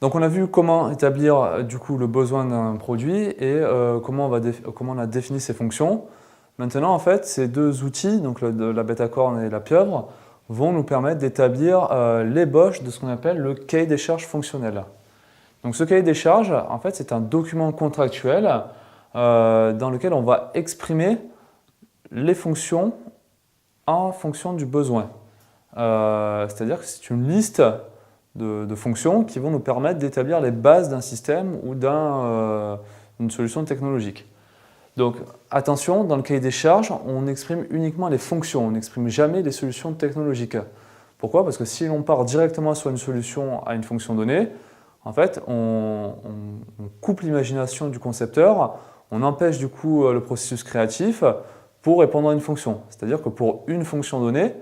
Donc on a vu comment établir du coup le besoin d'un produit et comment on a défini ses fonctions. Maintenant en fait ces deux outils, donc la bêta-corne et la pieuvre, vont nous permettre d'établir l'ébauche de ce qu'on appelle le cahier des charges fonctionnel. Donc ce cahier des charges en fait c'est un document contractuel dans lequel on va exprimer les fonctions en fonction du besoin. C'est-à-dire que c'est une liste de fonctions qui vont nous permettre d'établir les bases d'un système ou d'une solution technologique. Donc attention, dans le cahier des charges, on exprime uniquement les fonctions, on n'exprime jamais les solutions technologiques. Pourquoi? Parce que si l'on part directement sur une solution à une fonction donnée, en fait, on coupe l'imagination du concepteur, on empêche du coup le processus créatif pour répondre à une fonction. C'est-à-dire que pour une fonction donnée,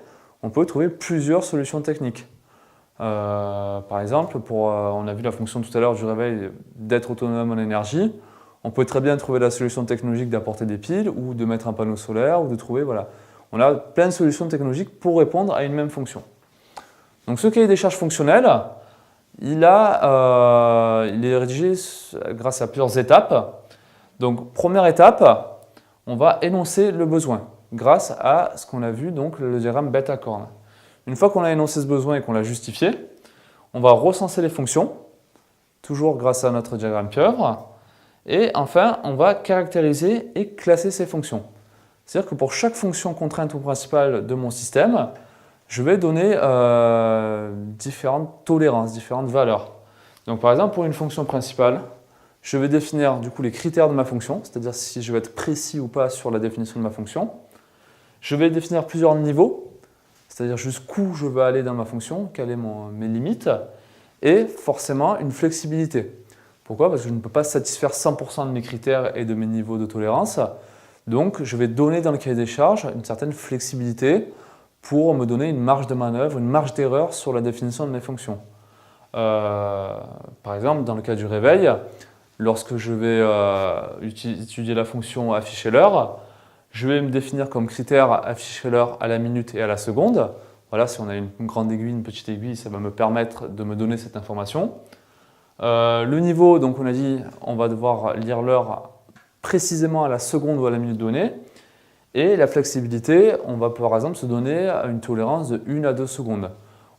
on peut trouver plusieurs solutions techniques. Par exemple, on a vu la fonction tout à l'heure du réveil d'être autonome en énergie. On peut très bien trouver la solution technologique d'apporter des piles ou de mettre un panneau solaire ou de trouver, voilà. On a plein de solutions technologiques pour répondre à une même fonction. Donc ce cahier des charges fonctionnel, il est rédigé grâce à plusieurs étapes. Donc première étape, on va énoncer le besoin grâce à ce qu'on a vu, donc le diagramme bêta-corne. Une fois qu'on a énoncé ce besoin et qu'on l'a justifié, on va recenser les fonctions, toujours grâce à notre diagramme pieuvre. Et enfin, on va caractériser et classer ces fonctions. C'est-à-dire que pour chaque fonction contrainte ou principale de mon système, je vais donner différentes tolérances, différentes valeurs. Donc par exemple, pour une fonction principale, je vais définir du coup les critères de ma fonction, c'est-à-dire si je vais être précis ou pas sur la définition de ma fonction. Je vais définir plusieurs niveaux, c'est-à-dire jusqu'où je veux aller dans ma fonction, quelles sont mes limites, et forcément une flexibilité. Pourquoi? Parce que je ne peux pas satisfaire 100% de mes critères et de mes niveaux de tolérance. Donc je vais donner dans le cahier des charges une certaine flexibilité pour me donner une marge de manœuvre, une marge d'erreur sur la définition de mes fonctions. Par exemple, dans le cas du réveil, lorsque je vais étudier la fonction afficher l'heure, je vais me définir comme critère afficher l'heure à la minute et à la seconde. Voilà, si on a une grande aiguille, une petite aiguille, ça va me permettre de me donner cette information. Le niveau, donc on a dit, on va devoir lire l'heure précisément à la seconde ou à la minute donnée. Et la flexibilité, on va par exemple se donner une tolérance de 1 à 2 secondes.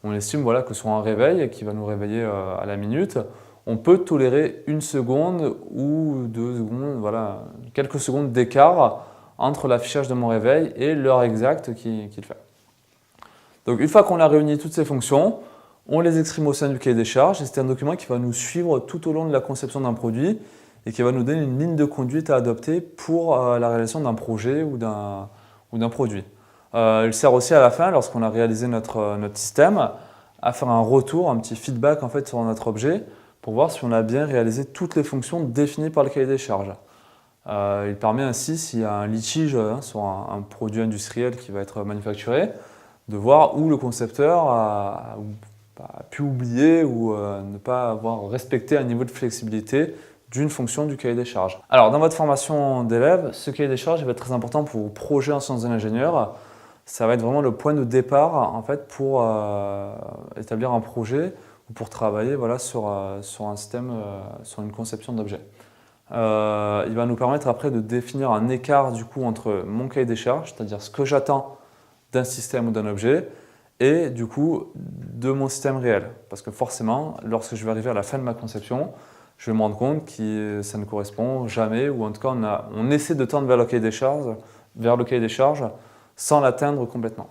On estime voilà, que sur un réveil qui va nous réveiller à la minute, on peut tolérer 1 seconde ou 2 secondes, voilà, quelques secondes d'écart entre l'affichage de mon réveil et l'heure exacte qu'il fait. Donc une fois qu'on a réuni toutes ces fonctions, on les exprime au sein du cahier des charges et c'est un document qui va nous suivre tout au long de la conception d'un produit et qui va nous donner une ligne de conduite à adopter pour la réalisation d'un projet ou d'un produit. Il sert aussi à la fin, lorsqu'on a réalisé notre système, à faire un retour, un petit feedback en fait, sur notre objet pour voir si on a bien réalisé toutes les fonctions définies par le cahier des charges. Il permet ainsi, s'il y a un litige sur un produit industriel qui va être manufacturé, de voir où le concepteur a pu oublier ou ne pas avoir respecté un niveau de flexibilité d'une fonction du cahier des charges. Alors dans votre formation d'élève, ce cahier des charges va être très important pour vos projets en sciences de l'ingénieur. Ça va être vraiment le point de départ en fait, pour établir un projet ou pour travailler voilà, sur un système, sur une conception d'objet. Il va nous permettre après de définir un écart du coup entre mon cahier des charges, c'est-à-dire ce que j'attends d'un système ou d'un objet, et du coup de mon système réel. Parce que forcément, lorsque je vais arriver à la fin de ma conception, je vais me rendre compte que ça ne correspond jamais, ou en tout cas on essaie de tendre vers le cahier des charges sans l'atteindre complètement.